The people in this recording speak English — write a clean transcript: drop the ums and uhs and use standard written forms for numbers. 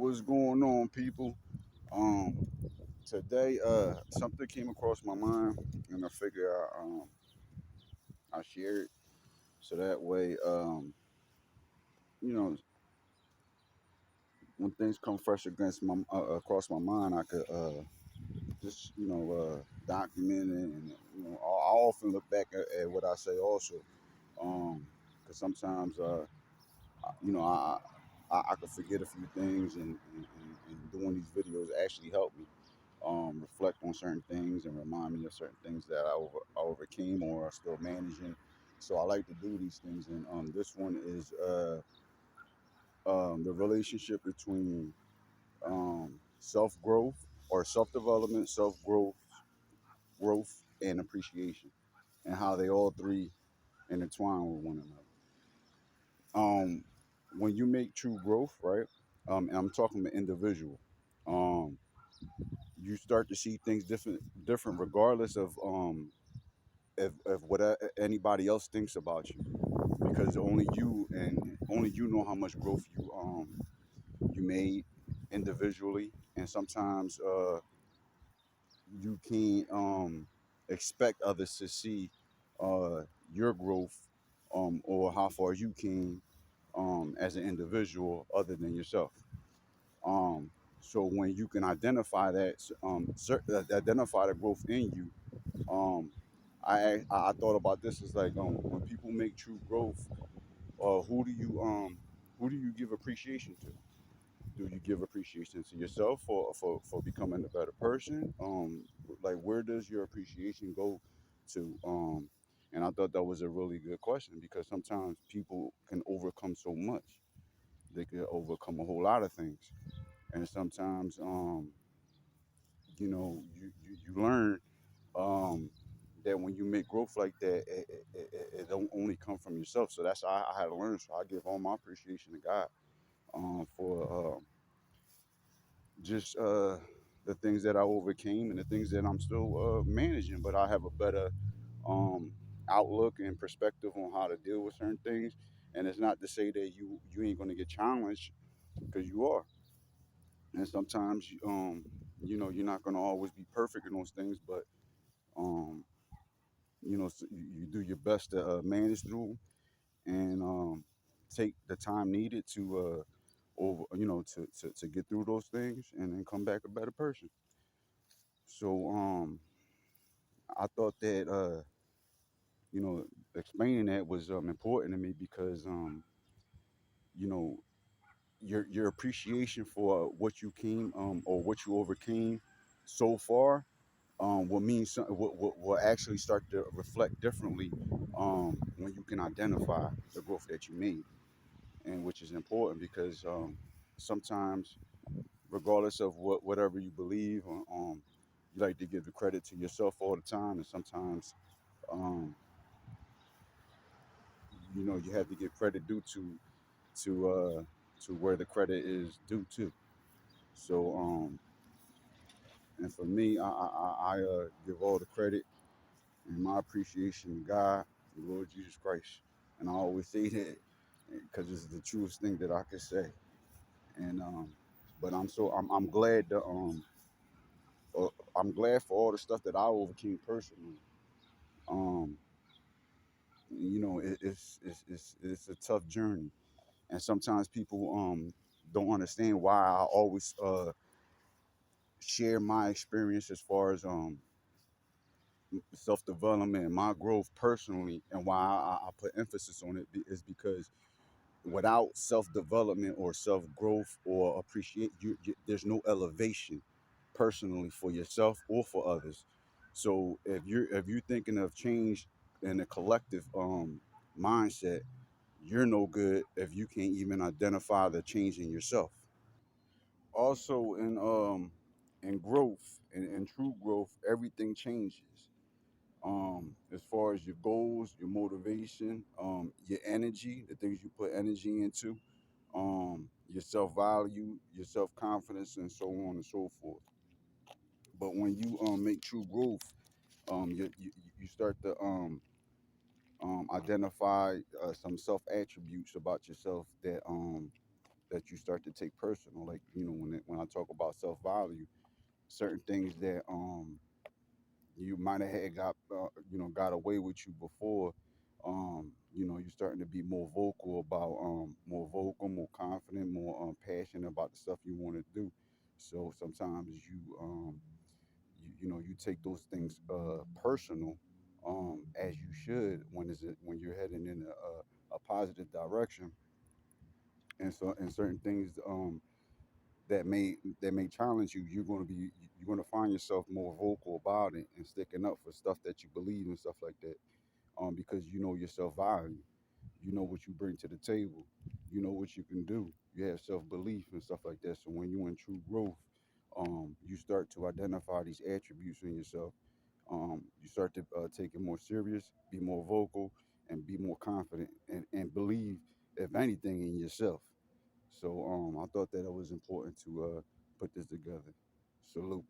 What's going on, people? Um, Today, something came across my mind, and I figured I share it so that way, you know, when things come fresh against my across my mind, I could just document it, and I often look back at what I say also, because sometimes I could forget a few things, and doing these videos actually help me reflect on certain things and remind me of certain things that I overcame or are still managing. So I like to do these things, and this one is the relationship between self growth or self development, self growth, and appreciation, and how they all three intertwine with one another. Um, when you make true growth, right? And I'm talking to individual. Um, you start to see things different regardless of what anybody else thinks about you, because only you know how much growth you made individually, and sometimes you can't expect others to see uh, your growth, or how far you came as an individual other than yourself. Um, so when you can identify identify the growth in you, um, I thought about this as like, when people make true growth, uh, who do you um who do you give appreciation to? Do you give appreciation to yourself for becoming a better person? Like, where does your appreciation go to? And I thought that was a really good question, because sometimes people can overcome so much. They can overcome a whole lot of things, and sometimes you learn um, that when you make growth like that, it don't only come from yourself. So that's how I had to learn. So I give all my appreciation to God for just the things that I overcame and the things that I'm still managing. But I have a better um, outlook and perspective on how to deal with certain things. And it's not to say that you ain't gonna get challenged, because you are. And sometimes you're not gonna always be perfect in those things, but um, you do your best to manage through, and take the time needed to to get through those things, and then come back a better person. So I thought that you know explaining that was important to me, because you know your appreciation for what you came or what you overcame so far will mean something, will actually start to reflect differently when you can identify the growth that you made, and which is important, because sometimes, regardless of whatever you believe, you like to give the credit to yourself all the time, and sometimes um, you have to give credit due to to where the credit is due to. So and for me, I give all the credit and my appreciation to God, the Lord Jesus Christ, and I always say that because it's the truest thing that I can say. And but I'm glad to uh, I'm glad for all the stuff that I overcame personally. Um, it's a tough journey, and sometimes people don't understand why I always share my experience as far as self development and my growth personally, and why I put emphasis on it is because without self development or self growth or appreciate there's no elevation personally for yourself or for others. So if you're thinking of change in a collective mindset, you're no good if you can't even identify the change in yourself. Also, in growth, in true growth, everything changes. As far as your goals, your motivation, your energy, the things you put energy into, your self value, your self confidence, and so on and so forth. But when you make true growth, you start to identify some self attributes about yourself that that you start to take personal. Like, when I talk about self value, certain things that you might have had got away with you before. You're starting to be more vocal, more confident, more passionate about the stuff you want to do. So sometimes you take those things personal, as you should when you're heading in a positive direction. And so, and certain things that may challenge you, you're going to find yourself more vocal about it and sticking up for stuff that you believe and stuff like that. Because you know your self value, you know what you bring to the table, you know what you can do, you have self belief and stuff like that. So when you're in true growth, you start to identify these attributes in yourself. You start to take it more serious, be more vocal, and be more confident, and believe, if anything, in yourself. So I thought that it was important to put this together. Salute.